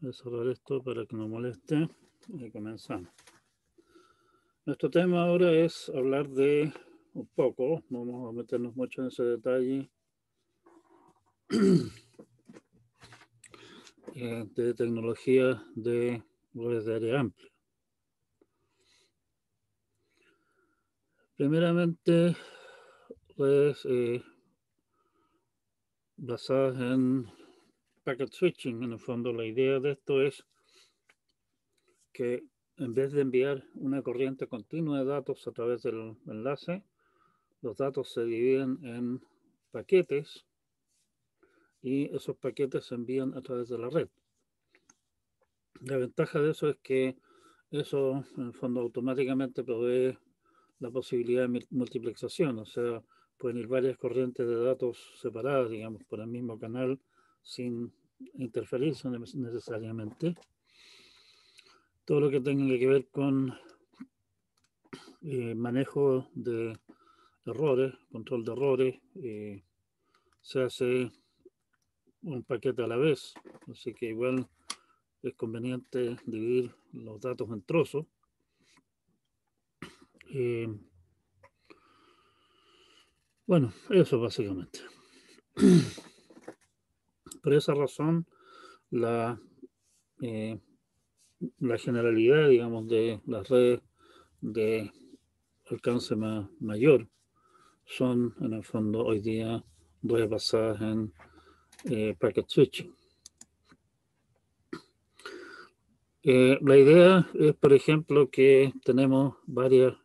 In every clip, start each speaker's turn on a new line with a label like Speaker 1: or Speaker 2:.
Speaker 1: Voy a cerrar esto para que no moleste y comenzamos. Nuestro tema ahora es hablar de un poco, no vamos a meternos mucho en ese detalle, de tecnología de redes de área amplia. Primeramente, redes basadas en packet switching. En el fondo, la idea de esto es que en vez de enviar una corriente continua de datos a través del enlace, los datos se dividen en paquetes y esos paquetes se envían a través de la red. La ventaja de eso es que eso, en el fondo, automáticamente provee la posibilidad de multiplexación, o sea, pueden ir varias corrientes de datos separadas, digamos, por el mismo canal, sin interferirse necesariamente. Todo lo que tenga que ver con manejo de errores, control de errores, se hace un paquete a la vez, así que igual es conveniente dividir los datos en trozos. Bueno, eso básicamente. Por esa razón, la generalidad, digamos, de las redes de alcance mayor son, en el fondo, hoy día redes basadas en packet switching. La idea es, por ejemplo, que tenemos varios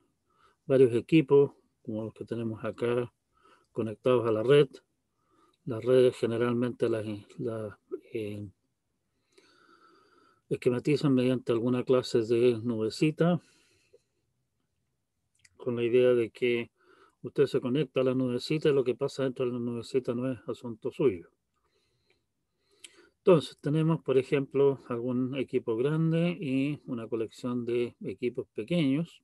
Speaker 1: equipos, como los que tenemos acá, conectados a la red. Las redes generalmente las esquematizan mediante alguna clase de nubecita, con la idea de que usted se conecta a la nubecita y lo que pasa dentro de la nubecita no es asunto suyo. Entonces, tenemos, por ejemplo, algún equipo grande y una colección de equipos pequeños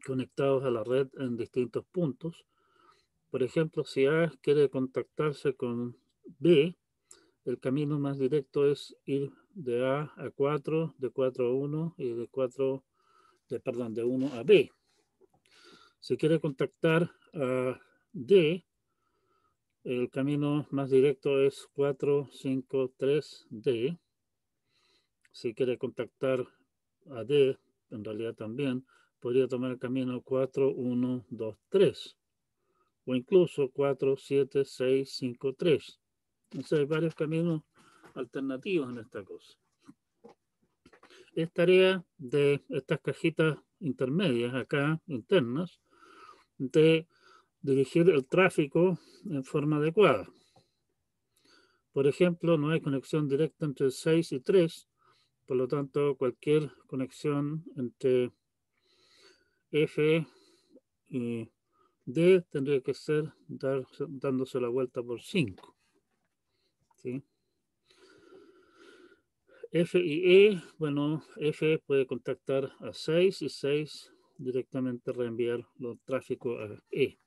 Speaker 1: conectados a la red en distintos puntos. Por ejemplo, si A quiere contactarse con B, el camino más directo es ir de A a 4, de 4 a 1 y de 1 a B. Si quiere contactar a D, el camino más directo es 4, 5, 3, D. Si quiere contactar a D, en realidad también, podría tomar el camino 4, 1, 2, 3. O incluso 4, 7, 6, 5, 3. Entonces hay varios caminos alternativos en esta cosa. Es tarea de estas cajitas intermedias acá, internas, de dirigir el tráfico en forma adecuada. Por ejemplo, no hay conexión directa entre 6 y 3, por lo tanto, cualquier conexión entre F y D tendría que ser dándose la vuelta por 5. ¿Sí? F y E, bueno, F puede contactar a 6 y 6 directamente reenviar los tráficos a E.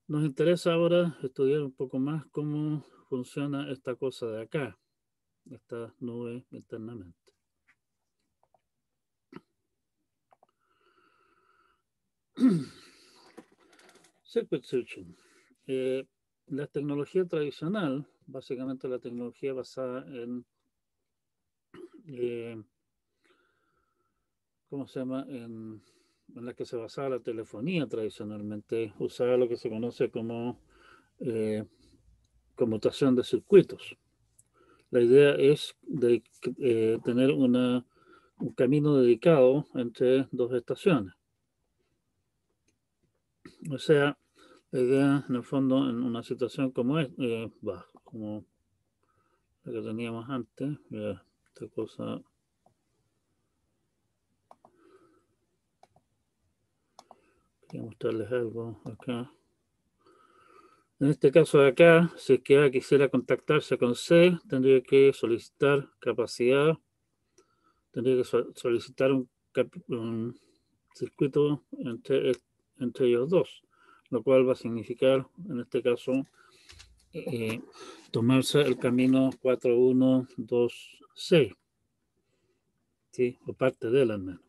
Speaker 1: Nos interesa ahora estudiar un poco más cómo funciona esta cosa de acá, esta nube internamente. Circuit switching. La tecnología tradicional, básicamente la tecnología basada en ¿cómo se llama? En la que se basaba la telefonía tradicionalmente, usaba lo que se conoce como conmutación de circuitos. La idea es de tener un camino dedicado entre dos estaciones. O sea, la idea, en el fondo, en una situación como como la que teníamos antes, esta cosa. Quería mostrarles algo acá. En este caso de acá, si es que A quisiera contactarse con C, tendría que solicitar capacidad, tendría que solicitar un circuito entre ellos dos, lo cual va a significar, en este caso, tomarse el camino 4126, ¿sí? O parte de él al menos.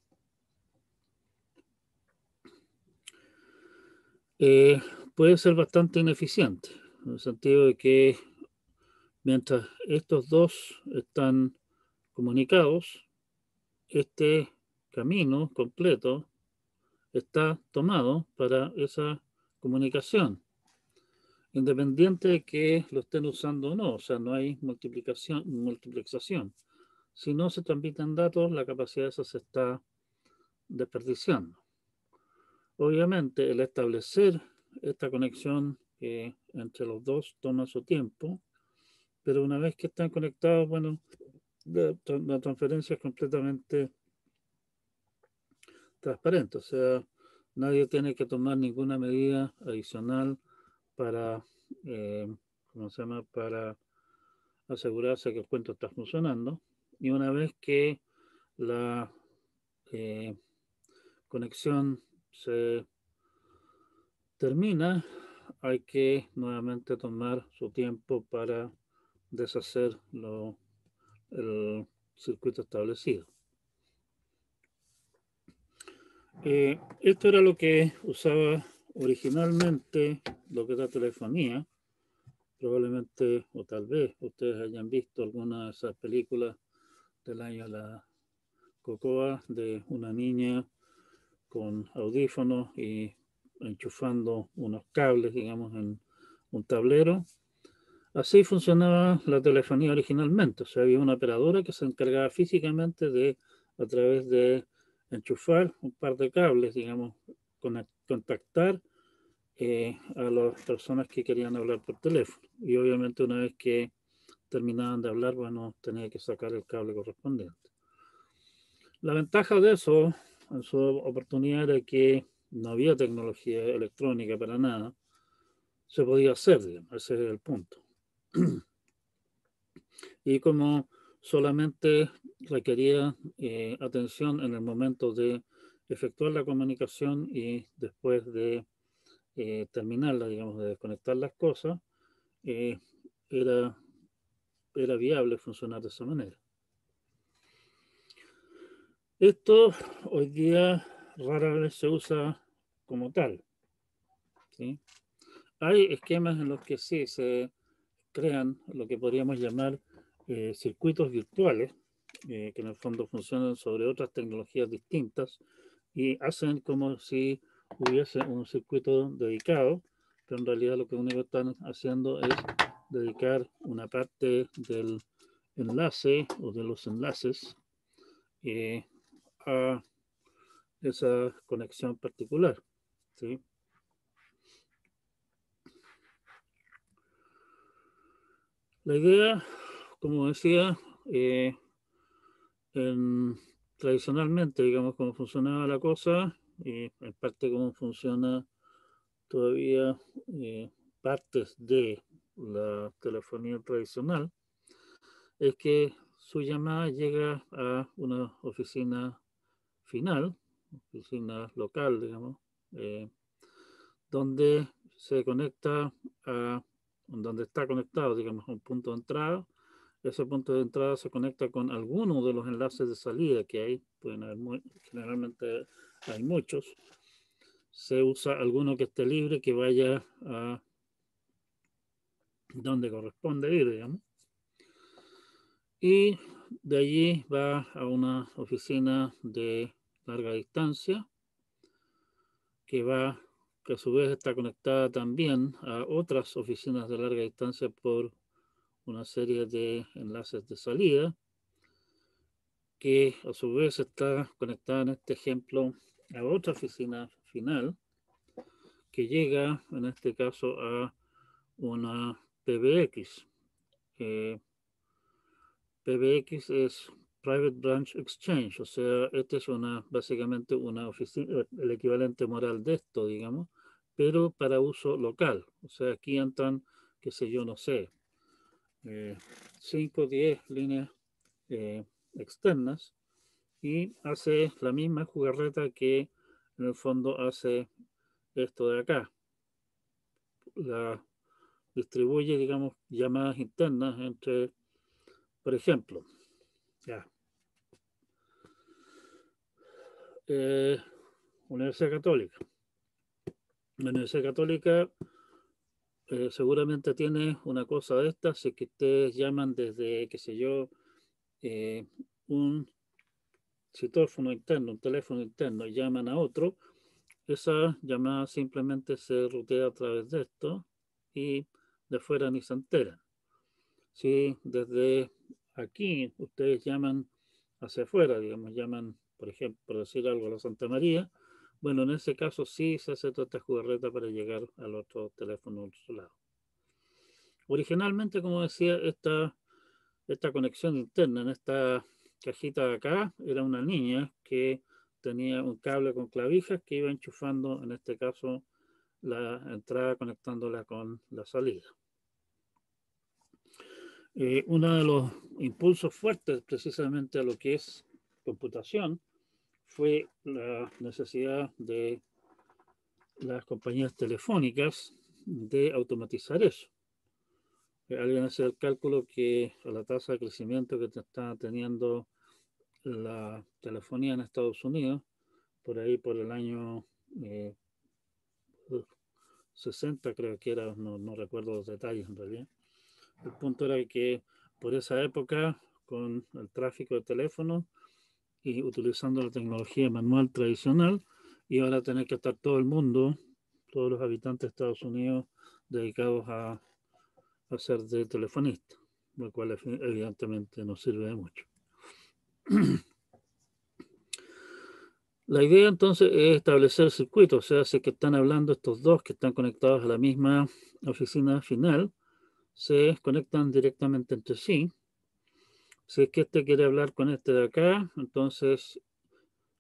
Speaker 1: Puede ser bastante ineficiente, en el sentido de que mientras estos dos están comunicados, este camino completo está tomado para esa comunicación, independiente de que lo estén usando o no, o sea, no hay multiplexación. Si no se transmiten datos, la capacidad esa se está desperdiciando. Obviamente, el establecer esta conexión entre los dos toma su tiempo, pero una vez que están conectados, bueno, la transferencia es completamente transparente, o sea, nadie tiene que tomar ninguna medida adicional para, ¿cómo se llama?, para asegurarse que el cuento está funcionando. Y una vez que la eh, conexión se termina, hay que nuevamente tomar su tiempo para deshacer el circuito establecido. Esto era lo que usaba originalmente lo que es la telefonía. Probablemente, o tal vez, ustedes hayan visto alguna de esas películas del año La Cocoa, de una niña con audífonos y enchufando unos cables, digamos, en un tablero. Así funcionaba la telefonía originalmente, o sea, había una operadora que se encargaba físicamente de, a través de enchufar un par de cables, digamos, contactar a las personas que querían hablar por teléfono. Y obviamente una vez que terminaban de hablar, bueno, tenía que sacar el cable correspondiente. La ventaja de eso, en su oportunidad, era que no había tecnología electrónica para nada. Se podía hacer, digamos, ese es el punto. Y como solamente requería atención en el momento de efectuar la comunicación y después de terminarla, digamos, de desconectar las cosas, eh, era, era viable funcionar de esa manera. Esto hoy día rara vez se usa como tal, ¿sí? Hay esquemas en los que sí se crean lo que podríamos llamar circuitos virtuales, que en el fondo funcionan sobre otras tecnologías distintas y hacen como si hubiese un circuito dedicado, pero en realidad lo que único están haciendo es dedicar una parte del enlace o de los enlaces a esa conexión particular, ¿sí? La idea, como decía, tradicionalmente, digamos, cómo funcionaba la cosa, en parte cómo funciona todavía partes de la telefonía tradicional, es que su llamada llega a una oficina final, oficina local, digamos, donde se conecta a donde está conectado, digamos, a un punto de entrada. Ese punto de entrada se conecta con alguno de los enlaces de salida que hay, pueden haber generalmente hay muchos. Se usa alguno que esté libre que vaya a donde corresponde ir, digamos. Y de allí va a una oficina de larga distancia que a su vez está conectada también a otras oficinas de larga distancia por una serie de enlaces de salida, que a su vez está conectada en este ejemplo a otra oficina final, que llega en este caso a una PBX. PBX es Private Branch Exchange, o sea, esta es básicamente una oficina, el equivalente moral de esto, digamos, pero para uso local. O sea, aquí entran, qué sé yo, no sé, 5 o 10 líneas externas y hace la misma jugarreta que en el fondo hace esto de acá. La distribuye, digamos, llamadas internas entre, por ejemplo, ya, Universidad Católica. La Universidad Católica seguramente tiene una cosa de estas, si es que ustedes llaman desde, qué sé yo, un citófono interno, un teléfono interno, y llaman a otro, esa llamada simplemente se rutea a través de esto y de fuera ni se enteran. Si desde aquí ustedes llaman hacia afuera, digamos, llaman, por ejemplo, por decir algo, a la Santa María, bueno, en ese caso sí se hace toda esta jugarreta para llegar al otro teléfono al otro lado. Originalmente, como decía, esta conexión interna en esta cajita de acá era una niña que tenía un cable con clavijas que iba enchufando, en este caso, la entrada conectándola con la salida. Uno de los impulsos fuertes precisamente a lo que es computación fue la necesidad de las compañías telefónicas de automatizar eso. Alguien hace el cálculo que a la tasa de crecimiento que está teniendo la telefonía en Estados Unidos, por ahí por el año 60 creo que era, no recuerdo los detalles en realidad. El punto era que por esa época, con el tráfico de teléfonos y utilizando la tecnología manual tradicional, iban a tener que estar todo el mundo, todos los habitantes de Estados Unidos, dedicados a ser de telefonista, lo cual evidentemente no sirve de mucho. La idea entonces es establecer circuitos, o sea, si que están hablando estos dos que están conectados a la misma oficina final, se conectan directamente entre sí. Si es que este quiere hablar con este de acá, entonces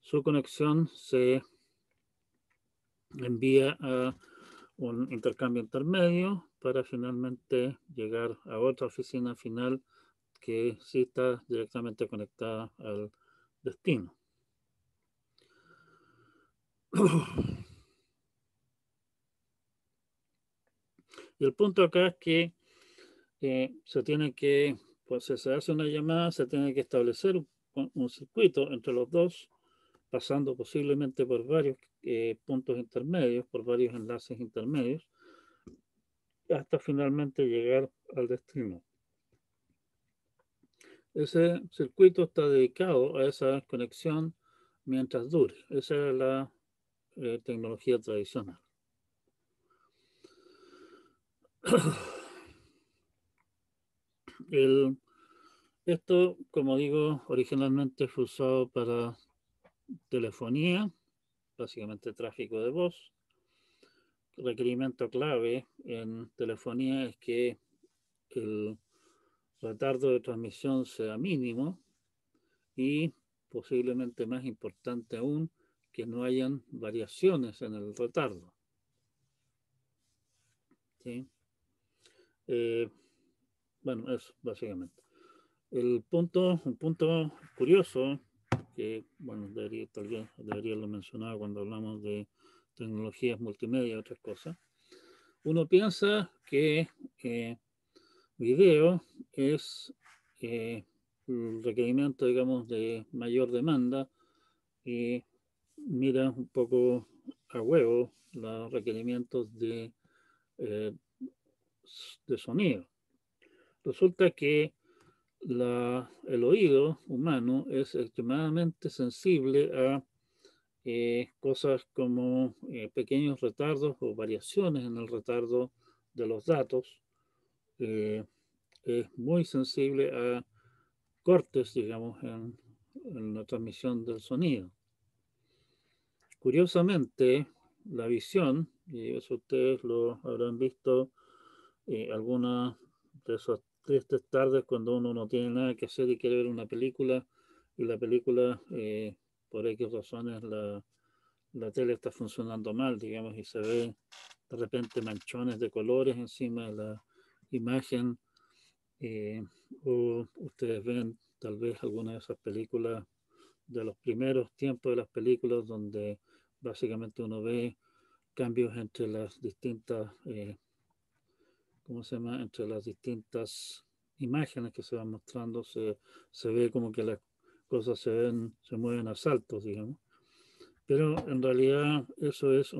Speaker 1: su conexión se envía a un intercambio intermedio para finalmente llegar a otra oficina final que sí está directamente conectada al destino. Y el punto acá es que se tiene que, pues si se hace una llamada, se tiene que establecer un circuito entre los dos, pasando posiblemente por varios puntos intermedios, por varios enlaces intermedios, hasta finalmente llegar al destino. Ese circuito está dedicado a esa conexión mientras dure. Esa es la tecnología tradicional. Esto, como digo, originalmente fue usado para telefonía, básicamente tráfico de voz. Requerimiento clave en telefonía es que el retardo de transmisión sea mínimo y posiblemente más importante aún, que no hayan variaciones en el retardo. ¿Sí? Bueno, eso básicamente. Un punto curioso, que bueno, tal vez debería haberlo mencionado cuando hablamos de tecnologías multimedia y otras cosas. Uno piensa que video es el requerimiento, digamos, de mayor demanda y mira un poco a huevo los requerimientos de sonido. Resulta que el oído humano es extremadamente sensible a cosas como pequeños retardos o variaciones en el retardo de los datos. Es muy sensible a cortes, digamos, en la transmisión del sonido. Curiosamente, la visión, y eso ustedes lo habrán visto algunas de esas tristes tardes cuando uno no tiene nada que hacer y quiere ver una película y la película, por X razones, la tele está funcionando mal, digamos, y se ve de repente manchones de colores encima de la imagen, o ustedes ven tal vez alguna de esas películas de los primeros tiempos de las películas donde básicamente uno ve cambios entre las distintas ¿cómo se llama? Entre las distintas imágenes que se van mostrando, se ve como que las cosas se mueven a saltos, digamos. Pero en realidad eso es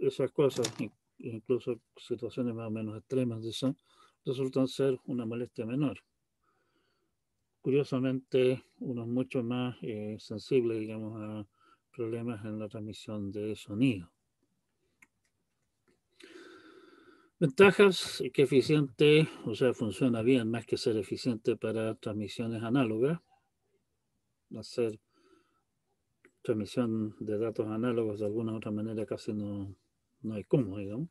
Speaker 1: esas cosas, incluso situaciones más o menos extremas de eso, resultan ser una molestia menor. Curiosamente, uno es mucho más sensible, digamos, a problemas en la transmisión de sonido. Ventajas, que eficiente, o sea, funciona bien, más que ser eficiente para transmisiones análogas. Hacer transmisión de datos análogos de alguna u otra manera casi no hay cómo, digamos.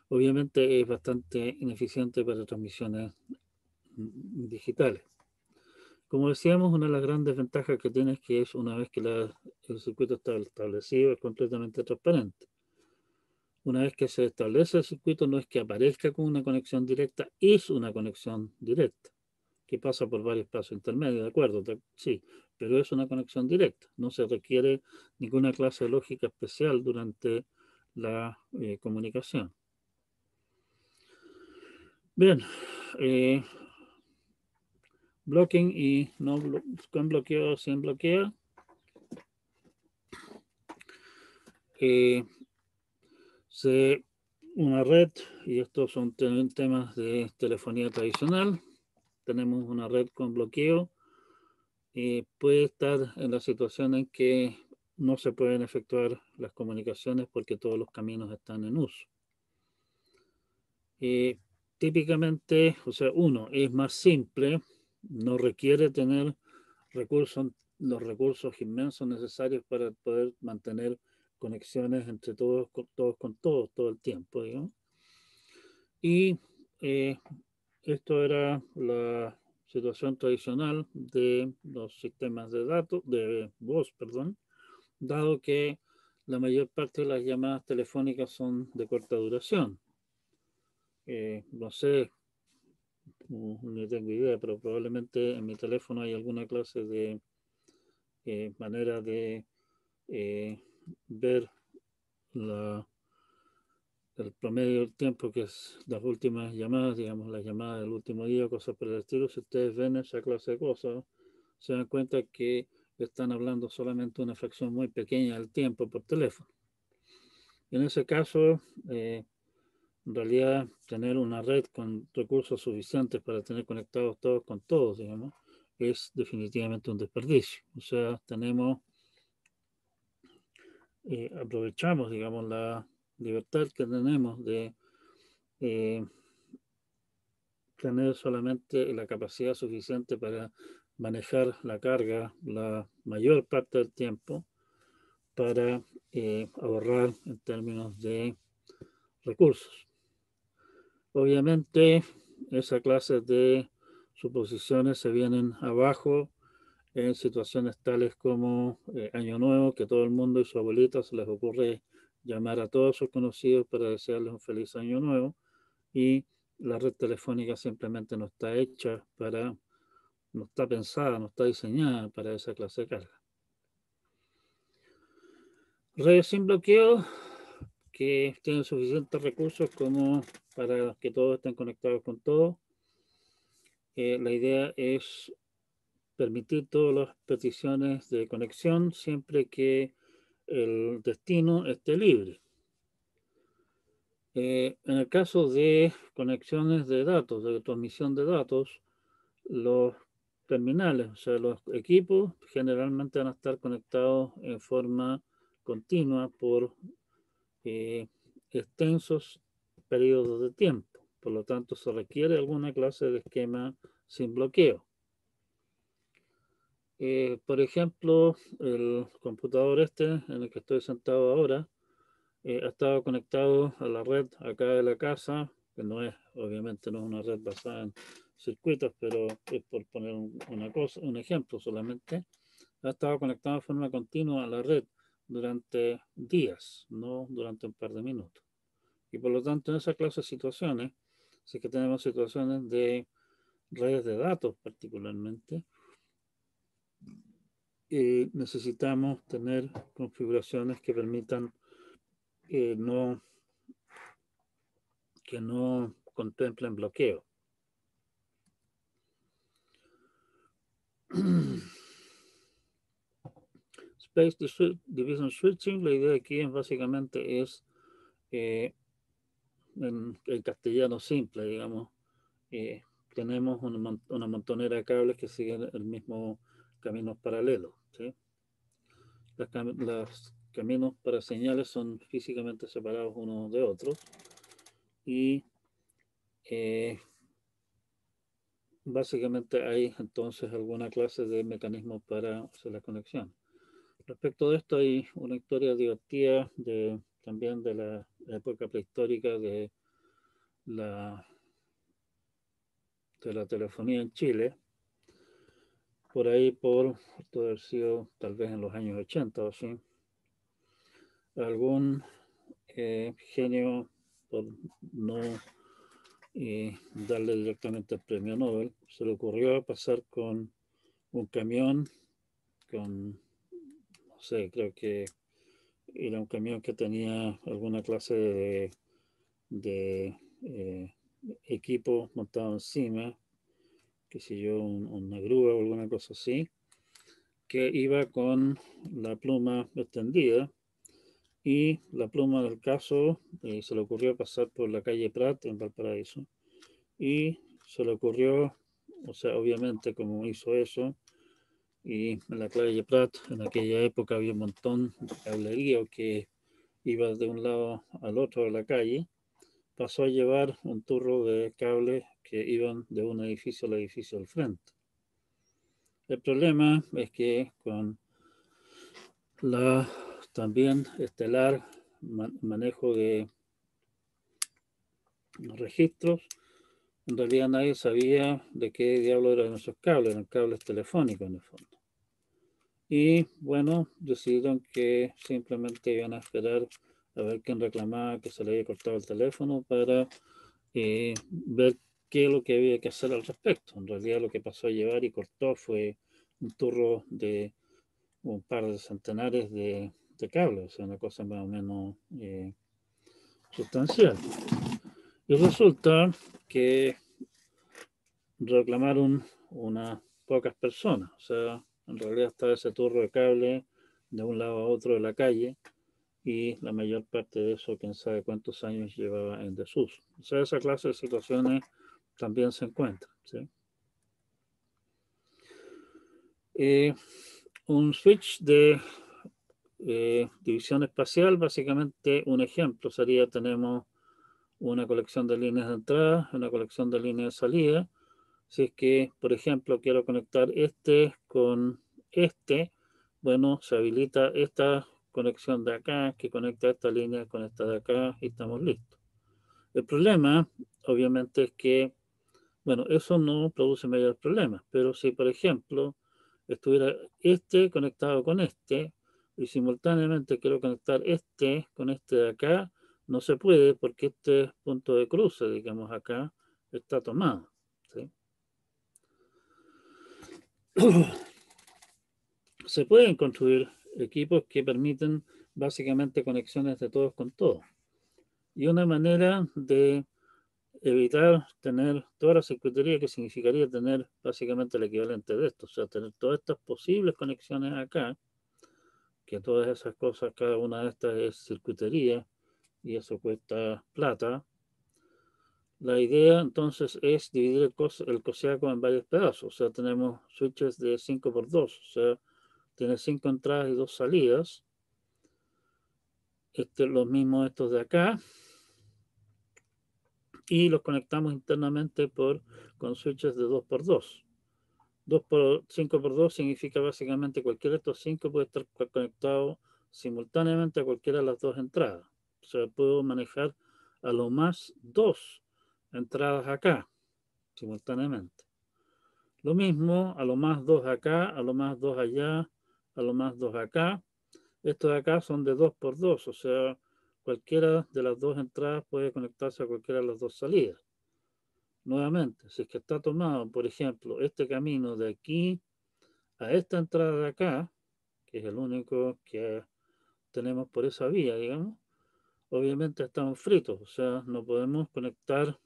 Speaker 1: Obviamente es bastante ineficiente para transmisiones digitales. Como decíamos, una de las grandes ventajas que tiene es que es una vez que el circuito está establecido, es completamente transparente. Una vez que se establece el circuito, no es que aparezca con una conexión directa, es una conexión directa, que pasa por varios pasos intermedios, ¿de acuerdo? Sí, pero es una conexión directa. No se requiere ninguna clase de lógica especial durante la comunicación. Bien, blocking y no con bloqueo, sin bloqueo. Una red, y estos son temas de telefonía tradicional, tenemos una red con bloqueo, puede estar en la situación en que no se pueden efectuar las comunicaciones porque todos los caminos están en uso. Típicamente, o sea, uno, es más simple, no requiere tener los recursos inmensos necesarios para poder mantener conexiones entre todos con todos todo el tiempo, digamos. Y esto era la situación tradicional de los sistemas de datos, de voz, perdón, dado que la mayor parte de las llamadas telefónicas son de corta duración. No sé, no tengo idea, pero probablemente en mi teléfono hay alguna clase de manera de ver el promedio del tiempo que es las últimas llamadas, digamos, las llamadas del último día, cosas por el estilo. Si ustedes ven esa clase de cosas, se dan cuenta que están hablando solamente una fracción muy pequeña del tiempo por teléfono. En ese caso, en realidad, tener una red con recursos suficientes para tener conectados todos con todos, digamos, es definitivamente un desperdicio. O sea, aprovechamos, digamos, la libertad que tenemos de tener solamente la capacidad suficiente para manejar la carga la mayor parte del tiempo para ahorrar en términos de recursos. Obviamente, esa clase de suposiciones se vienen abajo en situaciones tales como Año Nuevo, que todo el mundo y su abuelita se les ocurre llamar a todos sus conocidos para desearles un feliz Año Nuevo, y la red telefónica simplemente no está hecha no está pensada, no está diseñada para esa clase de carga. Redes sin bloqueo que tienen suficientes recursos como para que todos estén conectados con todo. La idea es permitir todas las peticiones de conexión siempre que el destino esté libre. En el caso de conexiones de datos, de transmisión de datos, los terminales, o sea, los equipos generalmente van a estar conectados en forma continua por extensos periodos de tiempo. Por lo tanto, se requiere alguna clase de esquema sin bloqueo. Por ejemplo, el computador en el que estoy sentado ahora ha estado conectado a la red acá de la casa, que obviamente no es una red basada en circuitos, pero es por poner un ejemplo solamente. Ha estado conectado de forma continua a la red durante días, no durante un par de minutos. Y por lo tanto, en esa clase de situaciones, si es que tenemos situaciones de redes de datos particularmente, necesitamos tener configuraciones que permitan no que no contemplen bloqueo. Space Division Switching, la idea aquí es básicamente es en el castellano simple, digamos, tenemos una montonera de cables que siguen el mismo camino paralelo, ¿sí? Los caminos para señales son físicamente separados unos de otros y básicamente hay entonces alguna clase de mecanismo para hacer la conexión. Respecto de esto hay una historia divertida también de la época prehistórica de la telefonía en Chile, por ahí por haber sido tal vez en los años 80 o así. Algún genio, por no darle directamente el premio Nobel, se le ocurrió pasar con un camión, no sé, creo que era un camión que tenía alguna clase de equipo montado encima, qué sé yo, una grúa o alguna cosa así, que iba con la pluma extendida. Y la pluma del caso se le ocurrió pasar por la calle Prat en Valparaíso. Y se le ocurrió, o sea, obviamente como hizo eso, y en la calle Prat en aquella época había un montón de cablerío que iba de un lado al otro de la calle, pasó a llevar un turro de cables que iban de un edificio al edificio al frente. El problema es que con la también estelar manejo de los registros, en realidad nadie sabía de qué diablo eran esos cables, eran cables telefónicos en el fondo. Y bueno, decidieron que simplemente iban a esperar a ver quién reclamaba que se le había cortado el teléfono para ver qué es lo que había que hacer al respecto. En realidad lo que pasó a llevar y cortó fue un turro de un par de centenares de cables, o sea, una cosa más o menos sustancial. Y resulta que reclamaron unas pocas personas, o sea, en realidad estaba ese turro de cable de un lado a otro de la calle y la mayor parte de eso, quién sabe cuántos años llevaba en desuso. O sea, esa clase de situaciones también se encuentran, ¿sí? Un switch de división espacial, básicamente un ejemplo sería, tenemos una colección de líneas de entrada, una colección de líneas de salida. Si es que, por ejemplo, quiero conectar este con este, bueno, se habilita esta conexión de acá que conecta esta línea con esta de acá y estamos listos. El problema, obviamente, es que, bueno, eso no produce mayores problemas, pero si, por ejemplo, estuviera este conectado con este y simultáneamente quiero conectar este con este de acá, no se puede porque este punto de cruce, digamos acá, está tomado, ¿sí? Se pueden construir equipos que permiten básicamente conexiones de todos con todos. Y una manera de evitar tener toda la circuitería que significaría tener básicamente el equivalente de esto, o sea, tener todas estas posibles conexiones acá, que todas esas cosas, cada una de estas es circuitería y eso cuesta plata. La idea entonces es dividir el cosiaco en varios pedazos, o sea, tenemos switches de 5 por 2, o sea, tiene 5 entradas y 2 salidas. Los mismos estos de acá, y los conectamos internamente con switches de 2x2. 5x2 significa básicamente cualquiera de estos 5 puede estar conectado simultáneamente a cualquiera de las dos entradas. O sea, puedo manejar a lo más 2 entradas acá simultáneamente. Lo mismo a lo más 2 acá, a lo más 2 allá, a lo más 2 acá. Estos de acá son de 2x2, o sea, cualquiera de las dos entradas puede conectarse a cualquiera de las dos salidas. Nuevamente, si es que está tomado, por ejemplo, este camino de aquí a esta entrada de acá, que es el único que tenemos por esa vía, digamos, obviamente estamos fritos, o sea, no podemos conectar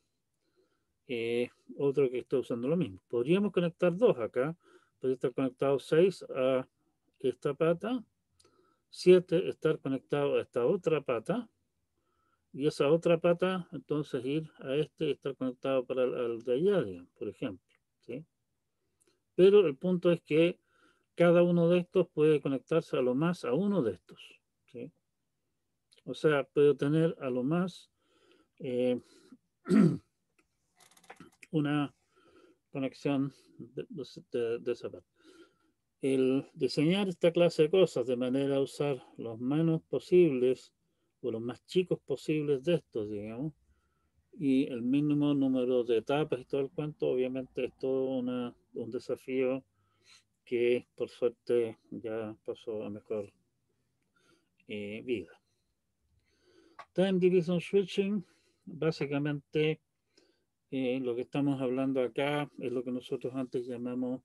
Speaker 1: otro que esté usando lo mismo. Podríamos conectar dos acá, podría estar conectado 6 a esta pata, 7 estar conectado a esta otra pata, y esa otra pata entonces ir a este y estar conectado para al de allá, digamos, por ejemplo. ¿Sí? Pero el punto es que cada uno de estos puede conectarse a lo más a uno de estos. ¿Sí? O sea, puedo tener a lo más eh, una conexión de esa parte. El diseñar esta clase de cosas de manera a usar los menos posibles o los más chicos posibles de estos, digamos, y el mínimo número de etapas y todo el cuento, obviamente es todo un desafío que por suerte ya pasó a mejor vida. Time Division Switching, básicamente lo que estamos hablando acá es lo que nosotros antes llamamos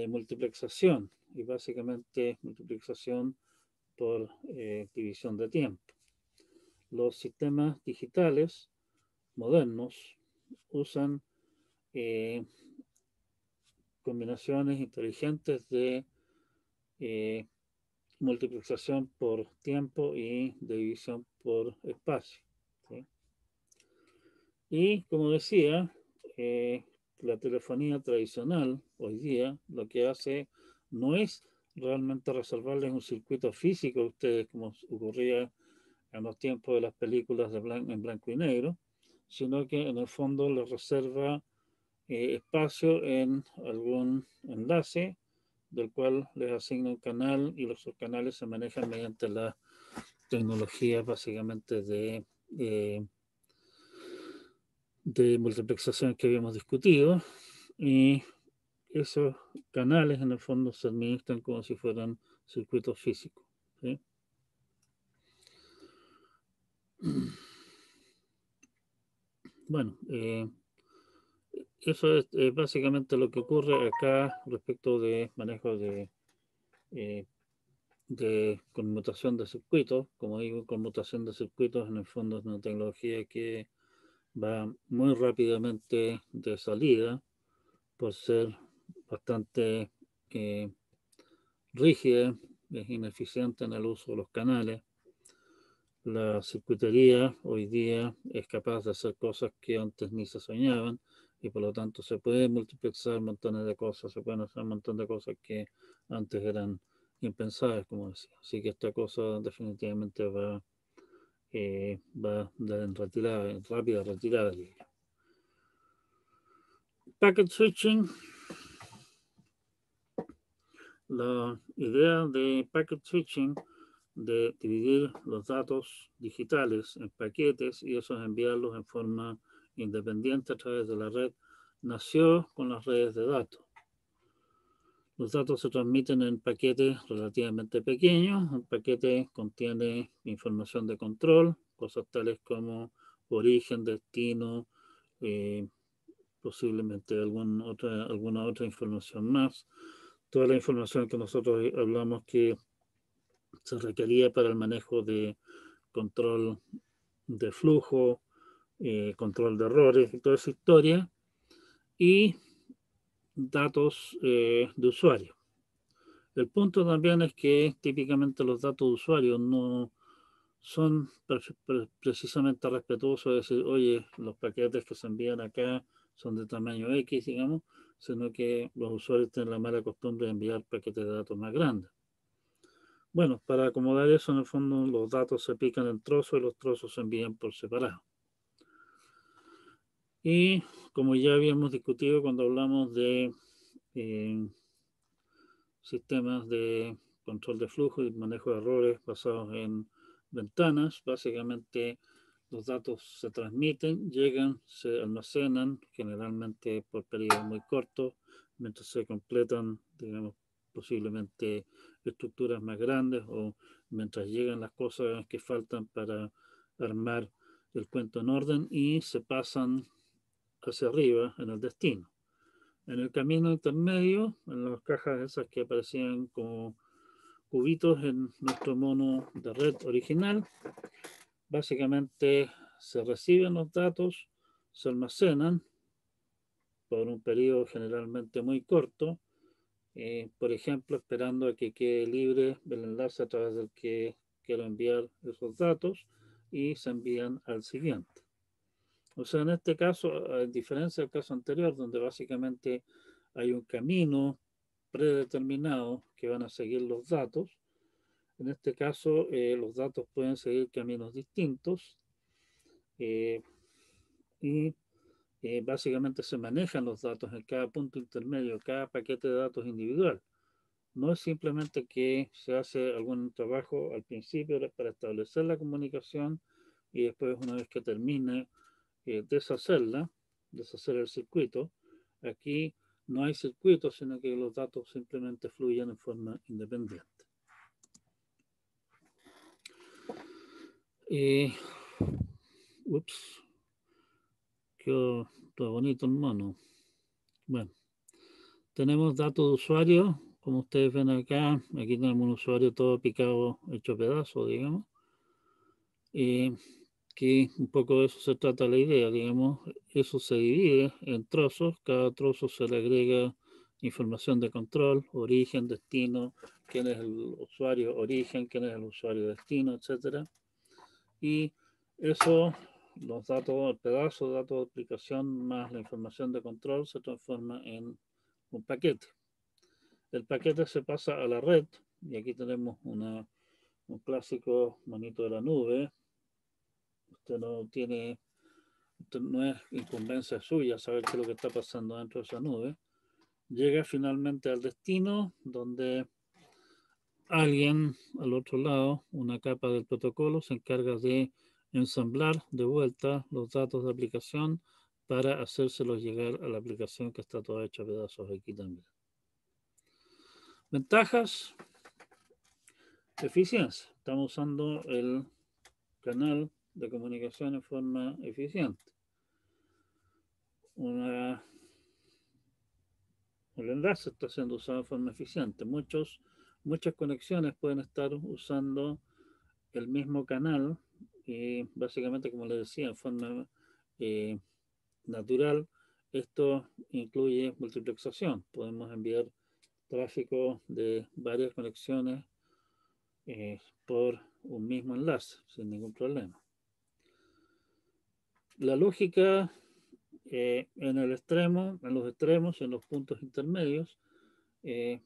Speaker 1: multiplexación, y básicamente multiplexación por división de tiempo. Los sistemas digitales modernos usan combinaciones inteligentes de eh, multiplexación por tiempo y de división por espacio. ¿Sí? Y como decía, la telefonía tradicional hoy día lo que hace no es realmente resolverles un circuito físico a ustedes como ocurría en los tiempos de las películas en blanco y negro, sino que en el fondo les reserva espacio en algún enlace del cual les asigna un canal y los canales se manejan mediante la tecnología básicamente de multiplexación que habíamos discutido, y esos canales en el fondo se administran como si fueran circuitos físicos. ¿Sí? Bueno, eso es básicamente lo que ocurre acá respecto de manejo eh, de conmutación de circuitos. Como digo, conmutación de circuitos en el fondo es una tecnología que va muy rápidamente de salida por ser bastante eh, rígida, es ineficiente en el uso de los canales. La circuitería hoy día es capaz de hacer cosas que antes ni se soñaban, y por lo tanto se puede multiplexar montones de cosas, se pueden hacer un montón de cosas que antes eran impensables, como decía. Así que esta cosa definitivamente va en retirada, en rápida retirada. Packet switching. La idea de packet switching, de dividir los datos digitales en paquetes y esos enviarlos en forma independiente a través de la red, nació con las redes de datos. Los datos se transmiten en paquetes relativamente pequeños. Un paquete contiene información de control, cosas tales como origen, destino, eh, posiblemente alguna otra información más. Toda la información que nosotros hablamos que se requería para el manejo de control de flujo, control de errores y toda esa historia, y datos de usuario. El punto también es que típicamente los datos de usuario no son precisamente respetuosos de decir, oye, los paquetes que se envían acá son de tamaño X, digamos, sino que los usuarios tienen la mala costumbre de enviar paquetes de datos más grandes. Bueno, para acomodar eso, en el fondo, los datos se pican en trozos y los trozos se envían por separado. Y como ya habíamos discutido cuando hablamos de sistemas de control de flujo y manejo de errores basados en ventanas, básicamente los datos se transmiten, llegan, se almacenan, generalmente por periodos muy cortos, mientras se completan, digamos, posiblemente estructuras más grandes, o mientras llegan las cosas que faltan para armar el cuento en orden, y se pasan hacia arriba en el destino. En el camino intermedio, en las cajas esas que aparecían como cubitos en nuestro mono de red original, básicamente se reciben los datos, se almacenan por un periodo generalmente muy corto, por ejemplo, esperando a que quede libre el enlace a través del que quiero enviar esos datos y se envían al siguiente. O sea, en este caso, a diferencia del caso anterior, donde básicamente hay un camino predeterminado que van a seguir los datos, en este caso los datos pueden seguir caminos distintos eh, y básicamente se manejan los datos en cada punto intermedio, cada paquete de datos individual. No es simplemente que se hace algún trabajo al principio para establecer la comunicación y después, una vez que termine, deshacer el circuito. Aquí no hay circuito, sino que los datos simplemente fluyen en forma independiente. Ups, quedó todo bonito el mono. Bueno, tenemos datos de usuario, como ustedes ven acá. Aquí tenemos un usuario todo picado, hecho pedazo, digamos. Que un poco de eso se trata la idea, digamos. Eso se divide en trozos, cada trozo se le agrega información de control, origen, destino, quién es el usuario origen, quién es el usuario destino, etcétera. Y eso, los datos, el pedazo de datos de aplicación más la información de control se transforma en un paquete. El paquete se pasa a la red y aquí tenemos un clásico monito de la nube. Usted no es incumbencia suya saber qué es lo que está pasando dentro de esa nube. Llega finalmente al destino donde alguien al otro lado, una capa del protocolo, se encarga de ensamblar de vuelta los datos de aplicación para hacérselos llegar a la aplicación que está toda hecha a pedazos aquí también. Ventajas, eficiencia. Estamos usando el canal de comunicación en forma eficiente. El enlace está siendo usado de forma eficiente. Muchas conexiones pueden estar usando el mismo canal y básicamente, como les decía, en forma eh, natural. Esto incluye multiplexación. Podemos enviar tráfico de varias conexiones por un mismo enlace sin ningún problema. La lógica en los extremos, en los puntos intermedios,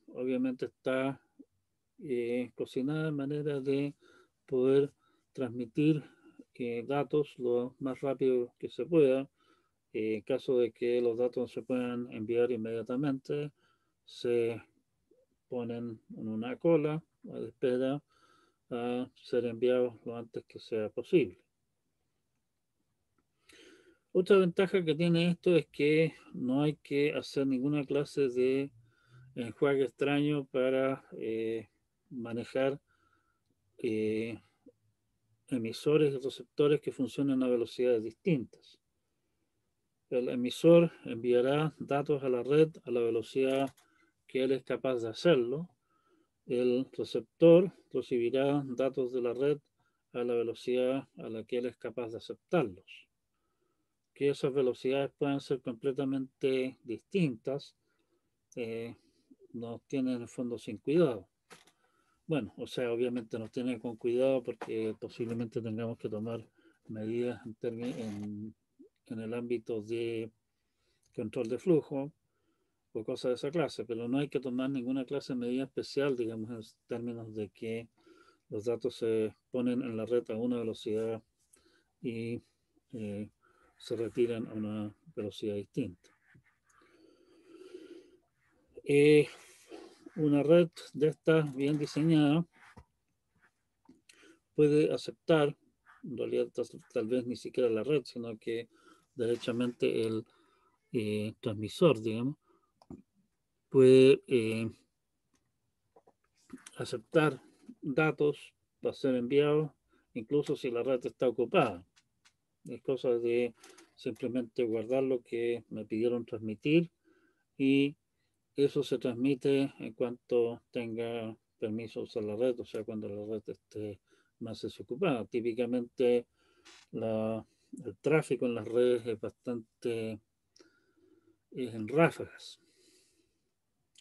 Speaker 1: obviamente está cocinada de manera de poder transmitir datos lo más rápido que se pueda. En caso de que los datos no se puedan enviar inmediatamente, se ponen en una cola de espera a ser enviados lo antes que sea posible. Otra ventaja que tiene esto es que no hay que hacer ninguna clase de enjuague extraño para manejar emisores y receptores que funcionan a velocidades distintas. El emisor enviará datos a la red a la velocidad que él es capaz de hacerlo. El receptor recibirá datos de la red a la velocidad a la que él es capaz de aceptarlos. Que esas velocidades puedan ser completamente distintas, nos tienen en el fondo sin cuidado. Bueno, o sea, obviamente nos tienen con cuidado porque posiblemente tengamos que tomar medidas en el ámbito de control de flujo o cosas de esa clase, pero no hay que tomar ninguna clase de medida especial, digamos, en términos de que los datos se ponen en la red a una velocidad y se retiran a una velocidad distinta. Una red de estas bien diseñada puede aceptar, en realidad tal vez ni siquiera la red, sino que derechamente el transmisor, digamos, puede aceptar datos para ser enviados, incluso si la red está ocupada. Es cosa de simplemente guardar lo que me pidieron transmitir y eso se transmite en cuanto tenga permiso de usar la red, o sea, cuando la red esté más desocupada. Típicamente el tráfico en las redes es en ráfagas.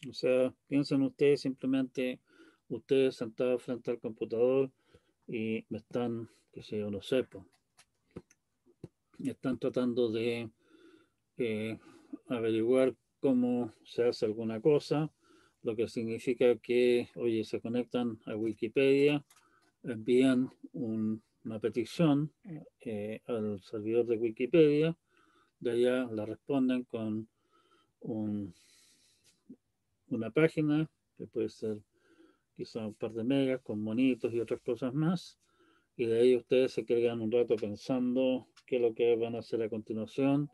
Speaker 1: O sea, piensen ustedes simplemente, ustedes sentados frente al computador y me están, qué sé yo, no sé, pues, están tratando de eh, averiguar cómo se hace alguna cosa, lo que significa que, oye, se conectan a Wikipedia, envían una petición al servidor de Wikipedia, de allá la responden con un, una página que puede ser quizá un par de megas con monitos y otras cosas más, y de ahí ustedes se quedan un rato pensando qué es lo que van a hacer a continuación,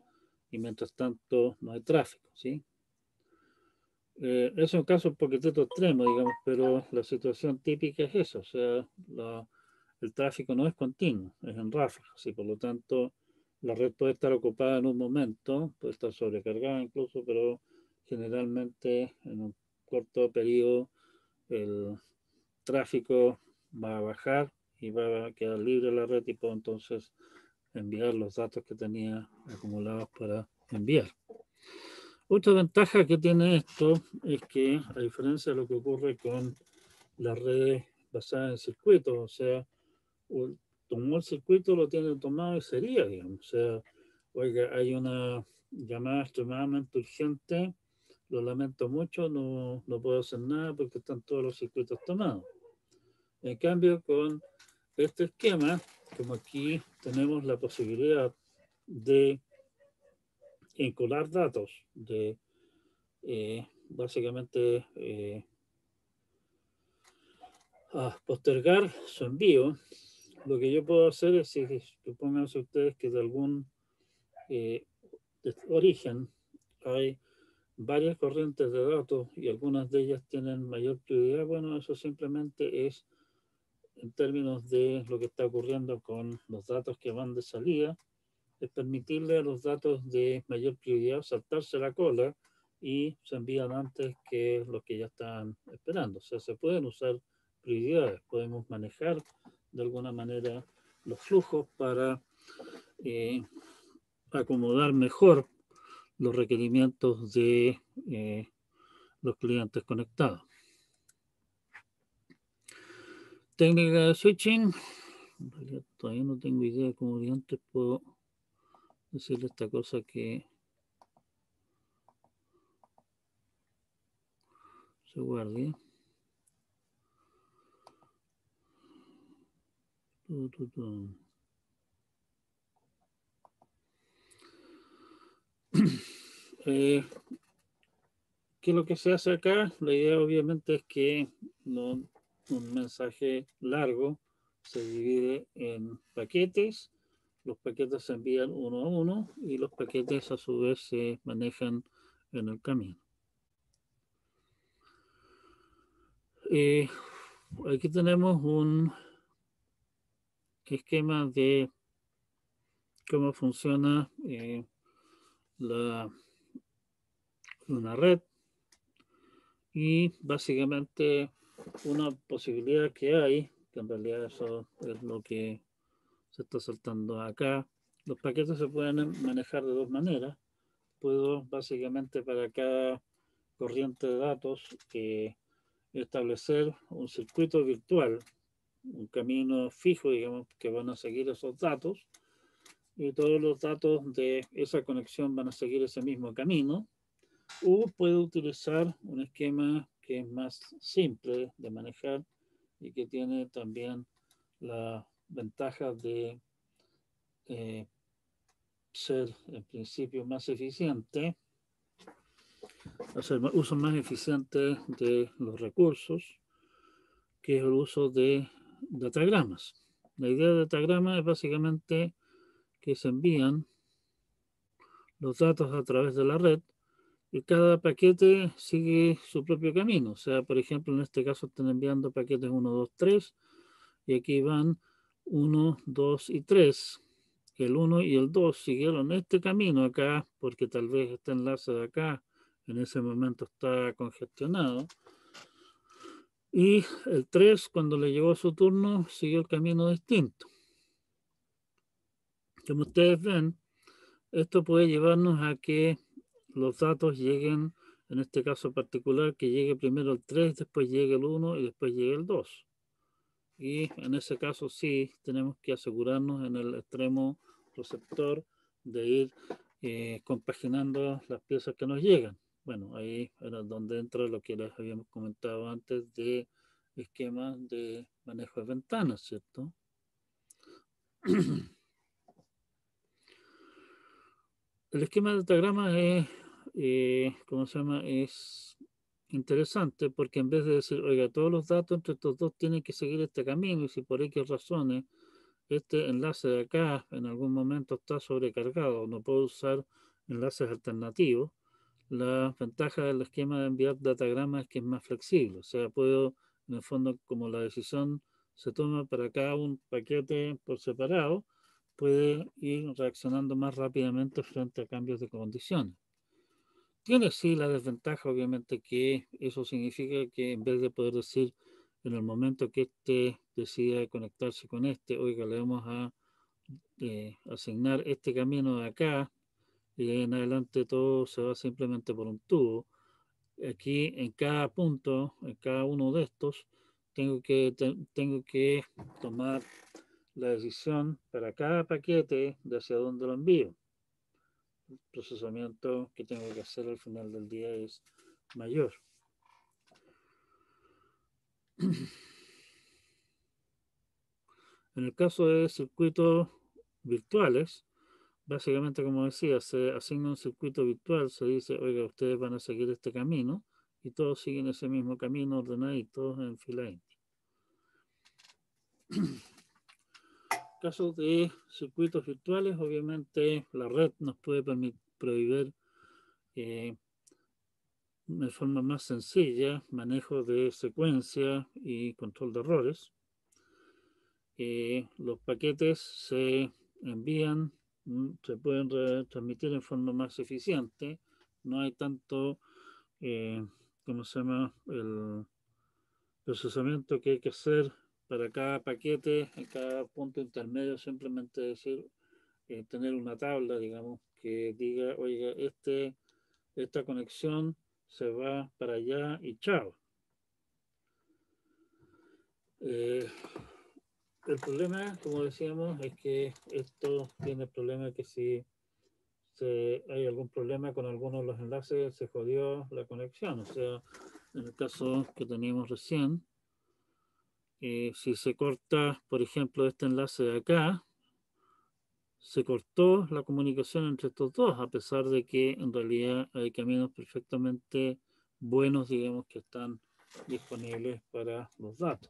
Speaker 1: y mientras tanto no hay tráfico, ¿sí? Es un caso un poquitito extremo, digamos, pero la situación típica es eso, o sea, el tráfico no es continuo, es en ráfagas, y por lo tanto la red puede estar ocupada en un momento, puede estar sobrecargada incluso, pero generalmente en un corto periodo el tráfico va a bajar y va a quedar libre la red y puedo entonces enviar los datos que tenía acumulados para enviar. Otra ventaja que tiene esto es que, a diferencia de lo que ocurre con las redes basadas en circuitos, o sea, tomó el circuito, lo tiene tomado y sería, digamos. O sea, oiga, hay una llamada extremadamente urgente, lo lamento mucho, no puedo hacer nada porque están todos los circuitos tomados. En cambio, con este esquema, como aquí tenemos la posibilidad de encolar datos, de básicamente postergar su envío, lo que yo puedo hacer es, si supónganse ustedes que de algún de origen hay varias corrientes de datos y algunas de ellas tienen mayor prioridad, bueno, eso simplemente es en términos de lo que está ocurriendo con los datos que van de salida, es permitirle a los datos de mayor prioridad saltarse la cola y se envían antes que los que ya están esperando. O sea, se pueden usar prioridades, podemos manejar de alguna manera los flujos para acomodar mejor los requerimientos de los clientes conectados. Técnica de switching, en realidad todavía no tengo idea de cómo de antes puedo decirle esta cosa que se guarde. ¿Qué es lo que se hace acá? La idea obviamente es que un mensaje largo se divide en paquetes, los paquetes se envían uno a uno y los paquetes a su vez se manejan en el camino. Aquí tenemos un esquema de cómo funciona una red y básicamente una posibilidad que hay, que en realidad eso es lo que se está saltando acá. Los paquetes se pueden manejar de dos maneras. Puedo básicamente para cada corriente de datos establecer un circuito virtual, un camino fijo, digamos, que van a seguir esos datos y todos los datos de esa conexión van a seguir ese mismo camino. O puedo utilizar un esquema que es más simple de manejar y que tiene también la ventaja de ser en principio más eficiente, hacer uso más eficiente de los recursos, que es el uso de datagramas. La idea de datagrama es básicamente que se envían los datos a través de la red y cada paquete sigue su propio camino. O sea, por ejemplo, en este caso están enviando paquetes 1, 2, 3 y aquí van 1, 2 y 3. El 1 y el 2 siguieron este camino acá porque tal vez este enlace de acá en ese momento está congestionado. Y el 3, cuando le llegó su turno, siguió el camino distinto. Como ustedes ven, esto puede llevarnos a que los datos lleguen, en este caso particular, que llegue primero el 3, después llegue el 1 y después llegue el 2. Y en ese caso sí tenemos que asegurarnos en el extremo receptor de ir compaginando las piezas que nos llegan. Bueno, ahí era donde entra lo que les habíamos comentado antes de esquemas de manejo de ventanas, ¿cierto? El esquema de diagrama es, ¿cómo se llama? Es interesante porque en vez de decir, oiga, todos los datos entre estos dos tienen que seguir este camino y si por X razones este enlace de acá en algún momento está sobrecargado, no puedo usar enlaces alternativos, la ventaja del esquema de enviar datagramas es que es más flexible, o sea, puedo, en el fondo, como la decisión se toma para cada un paquete por separado, puede ir reaccionando más rápidamente frente a cambios de condiciones. Tiene sí la desventaja, obviamente, que eso significa que en vez de poder decir en el momento que este decida conectarse con este, oiga, le vamos a asignar este camino de acá y de ahí en adelante todo se va simplemente por un tubo. Aquí en cada punto, en cada uno de estos, tengo que tomar la decisión para cada paquete de hacia dónde lo envío. El procesamiento que tengo que hacer al final del día es mayor. En el caso de circuitos virtuales, básicamente, como decía, se asigna un circuito virtual, se dice, oiga, ustedes van a seguir este camino y todos siguen ese mismo camino ordenaditos en fila india. Casos de circuitos virtuales, obviamente la red nos puede prohibir de forma más sencilla manejo de secuencia y control de errores. Los paquetes se envían, se pueden transmitir en forma más eficiente, no hay tanto, ¿cómo se llama?, el procesamiento que hay que hacer para cada paquete, en cada punto intermedio, simplemente decir, tener una tabla, digamos, que diga, oiga, esta conexión se va para allá y chao. El problema, como decíamos, es que esto tiene el problema que si hay algún problema con alguno de los enlaces, se jodió la conexión. O sea, en el caso que teníamos recién, si se corta, por ejemplo, este enlace de acá, se cortó la comunicación entre estos dos, a pesar de que en realidad hay caminos perfectamente buenos, digamos, que están disponibles para los datos.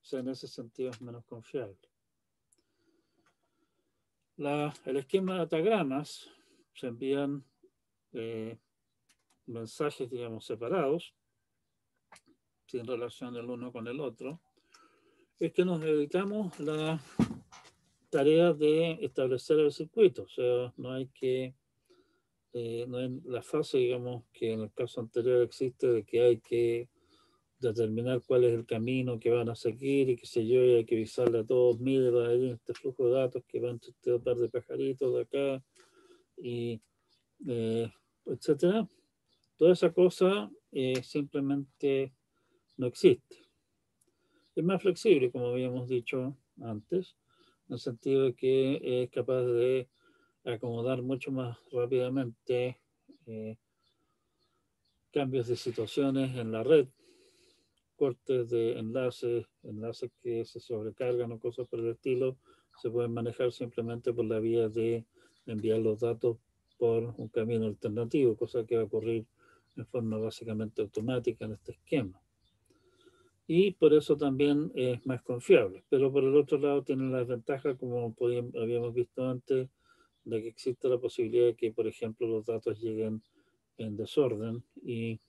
Speaker 1: O sea, en ese sentido es menos confiable. El esquema de datagramas se envían mensajes, digamos, separados, sin relación el uno con el otro. Es que nos evitamos la tarea de establecer el circuito, o sea, no hay no hay la fase, digamos, que en el caso anterior existe de que hay que determinar cuál es el camino que van a seguir y qué sé yo, y hay que avisarle a todos, mire, va a ir este flujo de datos que van entre este par de pajaritos de acá, y etcétera. Toda esa cosa simplemente no existe. Es más flexible, como habíamos dicho antes, en el sentido de que es capaz de acomodar mucho más rápidamente cambios de situaciones en la red, cortes de enlaces que se sobrecargan o cosas por el estilo, se pueden manejar simplemente por la vía de enviar los datos por un camino alternativo, cosa que va a ocurrir en forma básicamente automática en este esquema. Y por eso también es más confiable. Pero por el otro lado tiene la desventaja, como habíamos visto antes, de que existe la posibilidad de que, por ejemplo, los datos lleguen en desorden y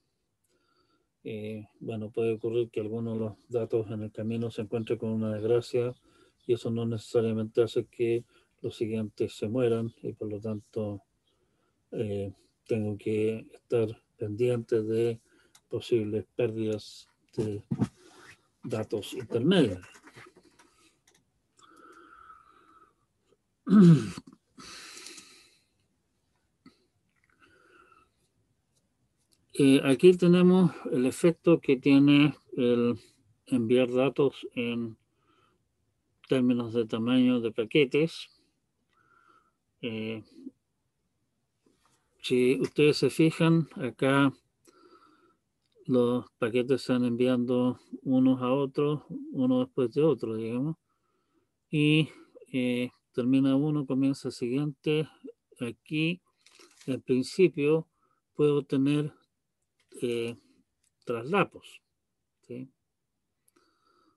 Speaker 1: bueno, puede ocurrir que algunos de los datos en el camino se encuentren con una desgracia y eso no necesariamente hace que los siguientes se mueran y por lo tanto tengo que estar pendiente de posibles pérdidas de datos intermedios. Aquí tenemos el efecto que tiene el enviar datos en términos de tamaño de paquetes. Si ustedes se fijan, acá los paquetes se van enviando unos a otros, uno después de otro, digamos, y termina uno, comienza el siguiente. Aquí, en principio, puedo tener traslapos, ¿sí?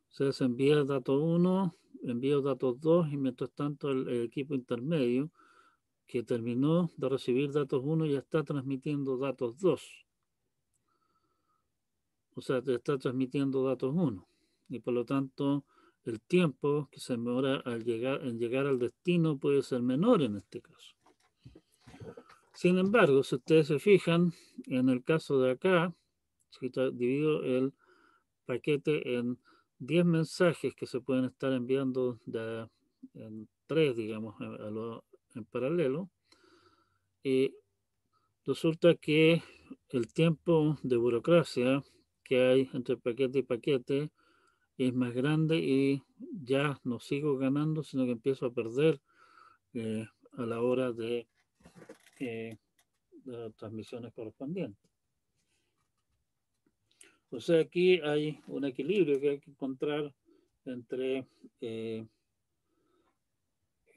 Speaker 1: O sea, se envía dato 1, envío datos 2 y mientras tanto el equipo intermedio que terminó de recibir datos 1 ya está transmitiendo datos 2. O sea, te está transmitiendo datos 1. Y por lo tanto, el tiempo que se demora en llegar al destino puede ser menor en este caso. Sin embargo, si ustedes se fijan, en el caso de acá, si divido el paquete en 10 mensajes que se pueden estar enviando en 3, digamos, en paralelo, resulta que el tiempo de burocracia que hay entre paquete y paquete es más grande y ya no sigo ganando, sino que empiezo a perder a la hora de las transmisiones correspondientes. O sea, aquí hay un equilibrio que hay que encontrar entre,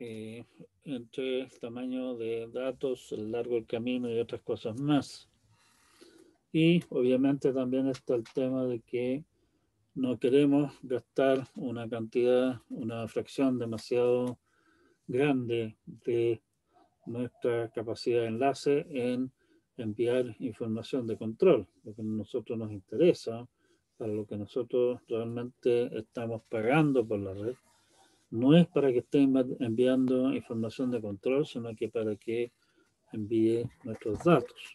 Speaker 1: entre el tamaño de datos, el largo del camino y otras cosas más. Y obviamente también está el tema de que no queremos gastar una cantidad, una fracción demasiado grande de nuestra capacidad de enlace en enviar información de control, lo que a nosotros nos interesa, para lo que nosotros realmente estamos pagando por la red, no es para que estén enviando información de control, sino que para que envíe nuestros datos.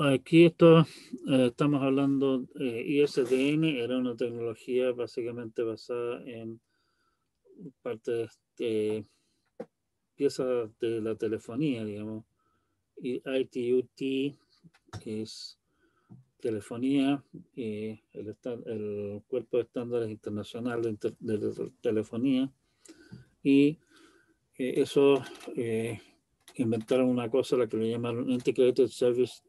Speaker 1: Aquí estamos hablando, ISDN era una tecnología básicamente basada en parte de piezas de la telefonía, digamos, y ITU-T es telefonía, el cuerpo de estándares internacional de telefonía, y eso inventaron una cosa, la que le llamaron Integrated Service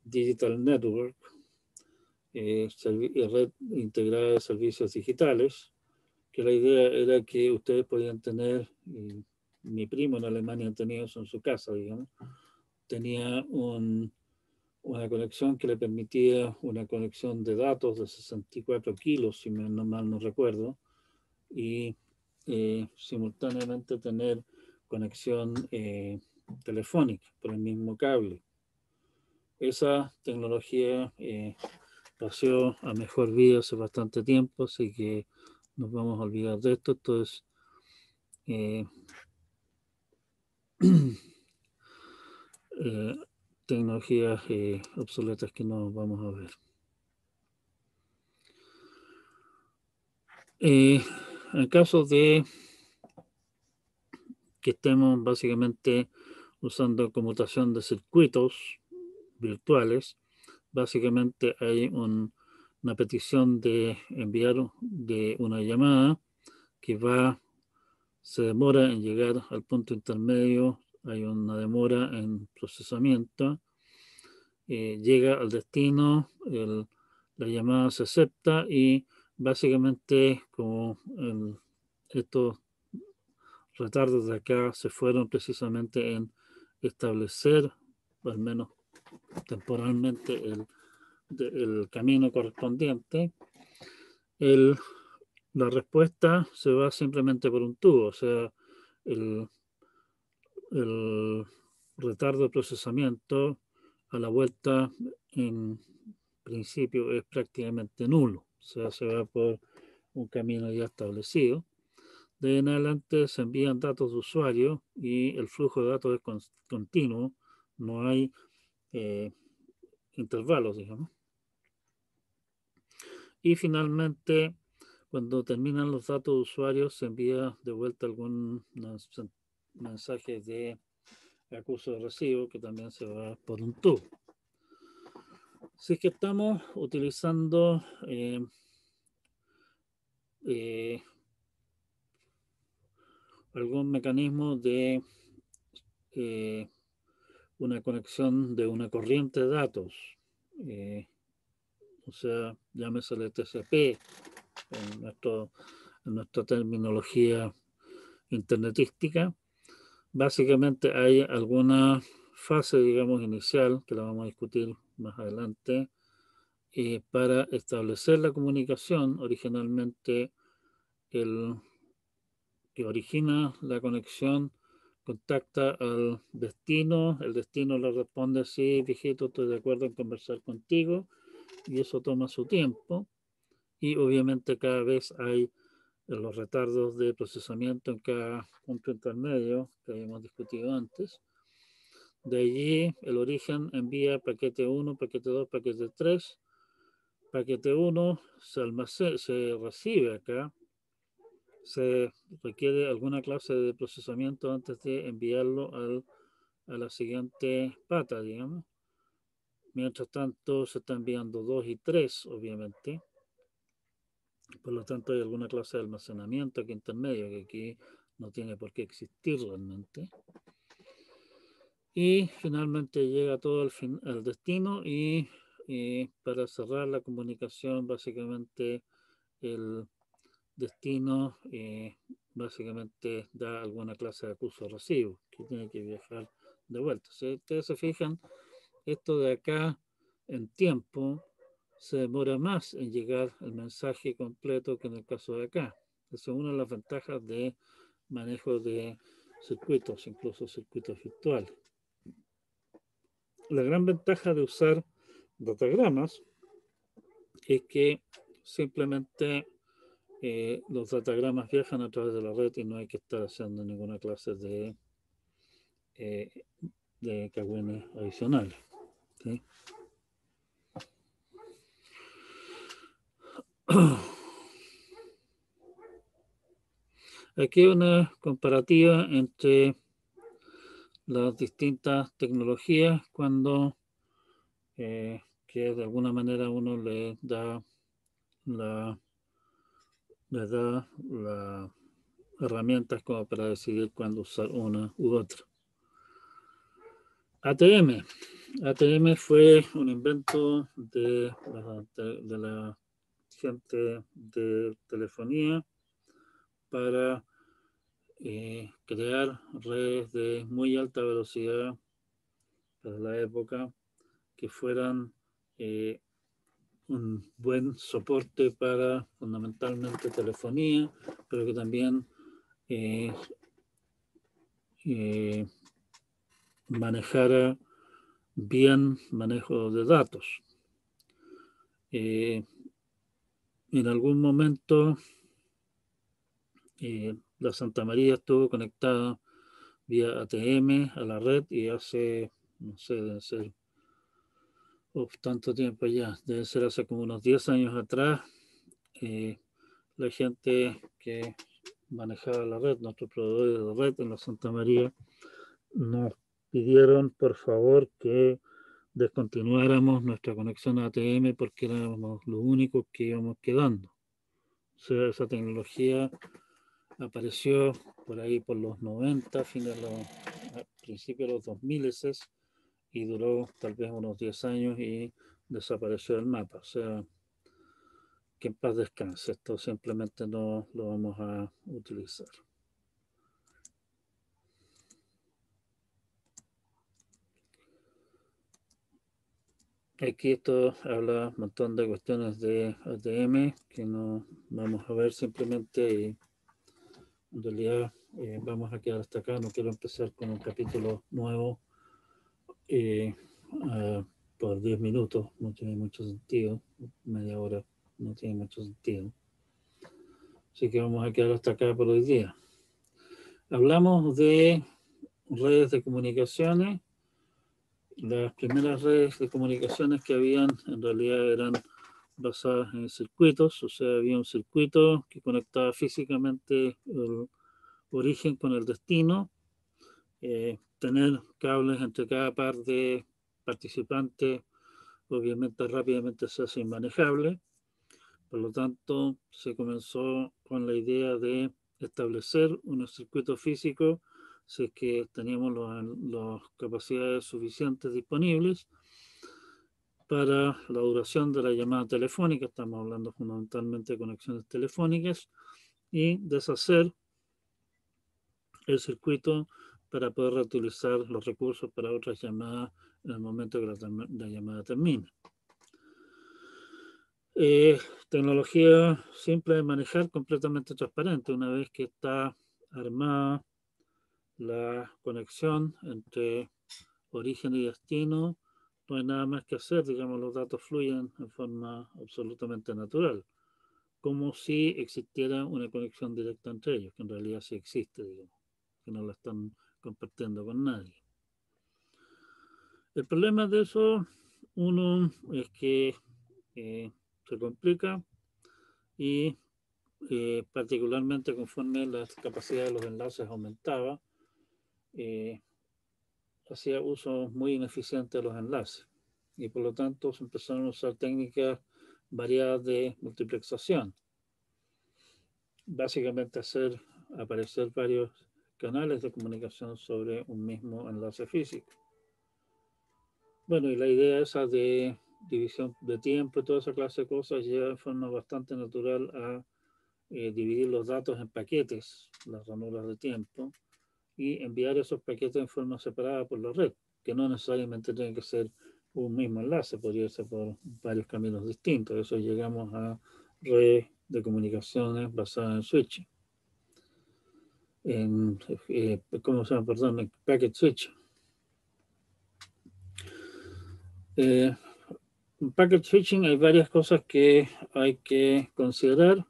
Speaker 1: Digital Network, red integrada de servicios digitales, que la idea era que ustedes podían tener, mi primo en Alemania tenía eso en su casa, digamos, tenía una conexión que le permitía una conexión de datos de 64 kilos, si mal no recuerdo, y simultáneamente tener conexión telefónica por el mismo cable. Esa tecnología pasó a mejor vida hace bastante tiempo, así que nos vamos a olvidar de esto. Entonces, tecnologías obsoletas que no vamos a ver. En caso de que estemos básicamente usando conmutación de circuitos virtuales, básicamente hay una petición de enviar de una llamada que se demora en llegar al punto intermedio, hay una demora en procesamiento, llega al destino, la llamada se acepta y básicamente como estos retardos de acá se fueron precisamente en establecer, al menos temporalmente, el camino correspondiente, la respuesta se va simplemente por un tubo, o sea, el, el retardo de procesamiento a la vuelta en principio es prácticamente nulo, o sea, se va por un camino ya establecido. De ahí en adelante se envían datos de usuario y el flujo de datos es continuo, no hay intervalos, digamos. Y finalmente, cuando terminan los datos de usuario, se envía de vuelta algún mensaje de acuso de recibo que también se va por un tubo. Si es que estamos utilizando algún mecanismo de una conexión de una corriente de datos, o sea, llámese el TCP en nuestra terminología internetística. Básicamente hay alguna fase, digamos, inicial, que la vamos a discutir más adelante, para establecer la comunicación. Originalmente el que origina la conexión contacta al destino, el destino le responde: sí, viejito, estoy de acuerdo en conversar contigo, y eso toma su tiempo, y obviamente cada vez hay los retardos de procesamiento en cada punto intermedio que habíamos discutido antes. De allí el origen envía paquete 1, paquete 2, paquete 3. Paquete 1 se recibe acá, se requiere alguna clase de procesamiento antes de enviarlo a la siguiente pata, digamos. Mientras tanto, se está enviando 2 y 3, obviamente. Por lo tanto, hay alguna clase de almacenamiento aquí intermedio, que aquí no tiene por qué existir realmente. Y finalmente llega todo al destino, y para cerrar la comunicación, básicamente el destino básicamente da alguna clase de acuso recibo que tiene que viajar de vuelta. Si ustedes se fijan, esto de acá en tiempo se demora más en llegar el mensaje completo que en el caso de acá. Esa es una de las ventajas de manejo de circuitos, incluso circuitos virtuales. La gran ventaja de usar datagramas es que simplemente los datagramas viajan a través de la red y no hay que estar haciendo ninguna clase de cagüines adicionales, ¿sí? Aquí hay una comparativa entre las distintas tecnologías cuando que de alguna manera uno le da las herramientas como para decidir cuándo usar una u otra. ATM. ATM fue un invento de la gente de telefonía para crear redes de muy alta velocidad para la época, que fueran un buen soporte para fundamentalmente telefonía, pero que también manejara bien manejo de datos. En algún momento la Santa María estuvo conectada vía ATM a la red, y hace, no sé, debe ser tanto tiempo ya, debe ser hace como unos 10 años atrás, la gente que manejaba la red, nuestros proveedores de red en la Santa María, nos pidieron por favor que descontinuáramos nuestra conexión a ATM porque éramos los únicos que íbamos quedando. O sea, esa tecnología apareció por ahí por los 90, a principios de los 2000, y duró tal vez unos 10 años y desapareció del mapa. O sea, que en paz descanse. Esto simplemente no lo vamos a utilizar. Aquí esto habla un montón de cuestiones de ATM que no vamos a ver simplemente, y en realidad vamos a quedar hasta acá. No quiero empezar con un capítulo nuevo por 10 minutos, no tiene mucho sentido. Media hora no tiene mucho sentido. Así que vamos a quedar hasta acá por hoy día. Hablamos de redes de comunicaciones. Las primeras redes de comunicaciones que habían en realidad eran basadas en circuitos, o sea, había un circuito que conectaba físicamente el origen con el destino, tener cables entre cada par de participantes obviamente rápidamente se hace inmanejable. Por lo tanto, se comenzó con la idea de establecer unos circuitos físicos si es que teníamos las capacidades suficientes disponibles para la duración de la llamada telefónica. Estamos hablando fundamentalmente de conexiones telefónicas y deshacer el circuito para poder reutilizar los recursos para otras llamadas en el momento que la llamada termine. Tecnología simple de manejar, completamente transparente. Una vez que está armada la conexión entre origen y destino, no hay nada más que hacer, digamos, los datos fluyen en forma absolutamente natural, como si existiera una conexión directa entre ellos, que en realidad sí existe, digamos, que no la están compartiendo con nadie. El problema de eso, uno, es que se complica y particularmente conforme las capacidades de los enlaces aumentaba, hacía uso muy ineficiente de los enlaces y por lo tanto se empezaron a usar técnicas variadas de multiplexación. Básicamente hacer aparecer varios canales de comunicación sobre un mismo enlace físico. Bueno, y la idea esa de división de tiempo y toda esa clase de cosas lleva de forma bastante natural a dividir los datos en paquetes, las ranuras de tiempo, y enviar esos paquetes en forma separada por la red, que no necesariamente tiene que ser un mismo enlace, podría ser por varios caminos distintos. Eso llegamos a redes de comunicaciones basadas en switching. ¿Cómo se llama? Perdón, en packet switching. En packet switching hay varias cosas que hay que considerar.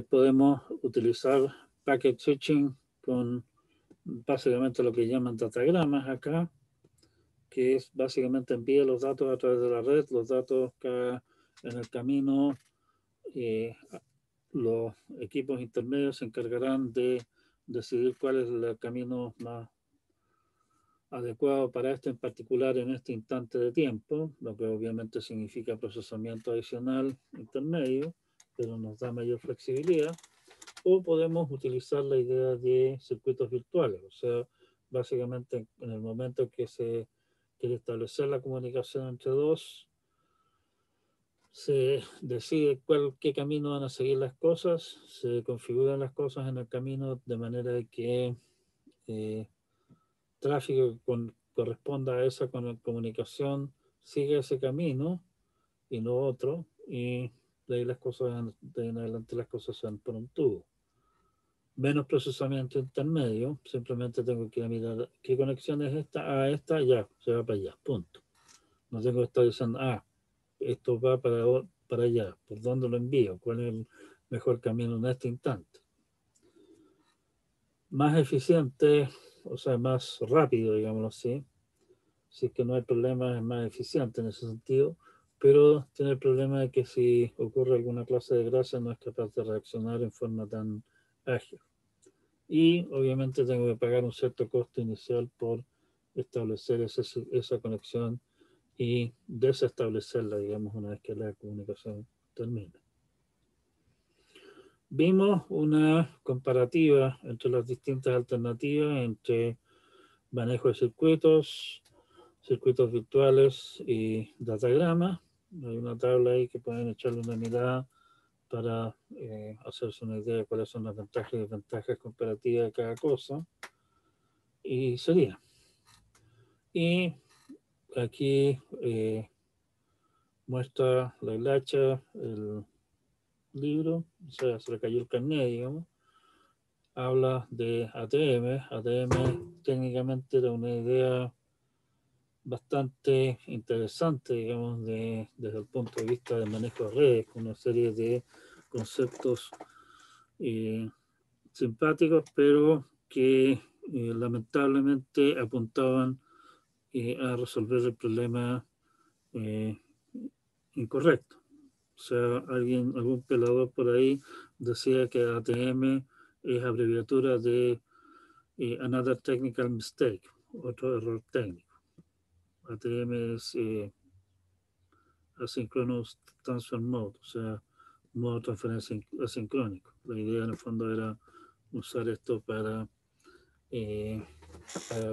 Speaker 1: Podemos utilizar packet switching con básicamente lo que llaman datagramas acá, que es básicamente envía los datos a través de la red, los datos que en el camino los equipos intermedios se encargarán de decidir cuál es el camino más adecuado para este en particular en este instante de tiempo, lo que obviamente significa procesamiento adicional intermedio, pero nos da mayor flexibilidad. O podemos utilizar la idea de circuitos virtuales, o sea, básicamente en el momento que se quiere establecer la comunicación entre dos, se decide qué camino van a seguir las cosas, se configuran las cosas en el camino de manera que tráfico que corresponda a esa comunicación sigue ese camino y no otro, y de ahí las cosas, de en adelante las cosas se van por un tubo. Menos procesamiento intermedio, simplemente tengo que ir a mirar qué conexión es esta, esta, ya, se va para allá, punto. No tengo que estar diciendo, esto va para allá, ¿por dónde lo envío? ¿Cuál es el mejor camino en este instante? Más eficiente, o sea, más rápido, digámoslo así. Si es que no hay problema, es más eficiente en ese sentido, pero tiene el problema de que si ocurre alguna clase de desgracia no es capaz de reaccionar en forma tan ágil. Y obviamente tengo que pagar un cierto costo inicial por establecer esa conexión y desestablecerla, digamos, una vez que la comunicación termine. Vimos una comparativa entre las distintas alternativas, entre manejo de circuitos, circuitos virtuales y datagramas. Hay una tabla ahí que pueden echarle una mirada para hacerse una idea de cuáles son las ventajas y desventajas comparativas de cada cosa. Y sería. Y aquí muestra la hilacha, el libro, o sea, se le cayó el carnet, digamos. Habla de ATM. ATM técnicamente era una idea bastante interesante, digamos, desde el punto de vista del manejo de redes, con una serie de conceptos simpáticos, pero que lamentablemente apuntaban a resolver el problema incorrecto. O sea, algún pelador por ahí decía que ATM es abreviatura de Another Technical Mistake, otro error técnico. ATM es Asynchronous Transfer Mode, o sea, modo de transferencia asincrónico. La idea en el fondo era usar esto para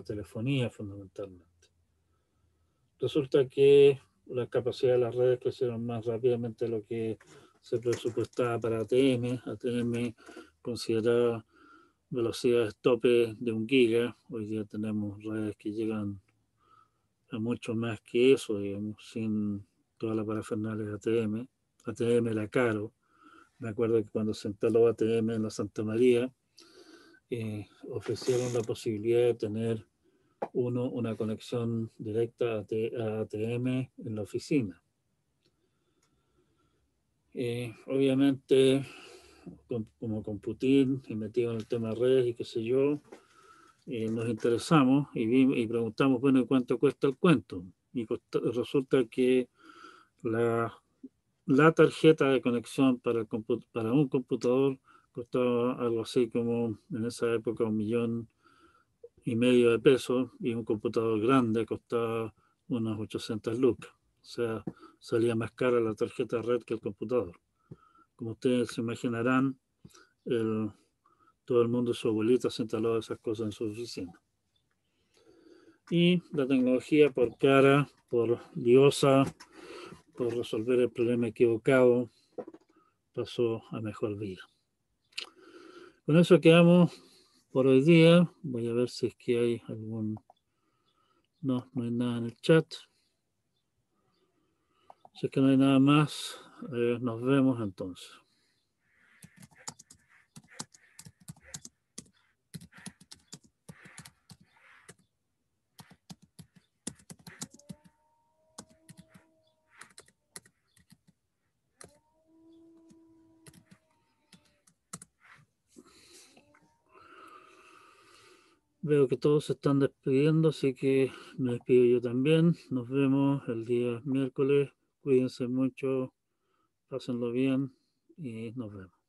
Speaker 1: telefonía fundamentalmente. Resulta que las capacidades de las redes crecieron más rápidamente de lo que se presupuestaba para ATM. ATM consideraba velocidades tope de 1 giga. Hoy día tenemos redes que llegan a mucho más que eso, digamos, sin toda la parafernalia de ATM. ATM era caro. Me acuerdo que cuando se instaló ATM en la Santa María, ofrecieron la posibilidad de tener una conexión directa a ATM en la oficina. Obviamente, como Computin y metido en el tema de redes y qué sé yo, nos interesamos y preguntamos, bueno, ¿y cuánto cuesta el cuento? Y resulta que la tarjeta de conexión para un computador costaba algo así como en esa época 1,5 millones de pesos, y un computador grande costaba unas 800 lucas. O sea, salía más cara la tarjeta de red que el computador. Como ustedes se imaginarán, todo el mundo, su abuelita, se instaló esas cosas en su oficina. Y la tecnología, por cara, por liosa, por resolver el problema equivocado, pasó a mejor vida. Con eso quedamos por hoy día. Voy a ver si es que hay algún... No, no hay nada en el chat. Si es que no hay nada más, nos vemos entonces. Veo que todos se están despidiendo, así que me despido yo también. Nos vemos el día miércoles. Cuídense mucho, pásenlo bien y nos vemos.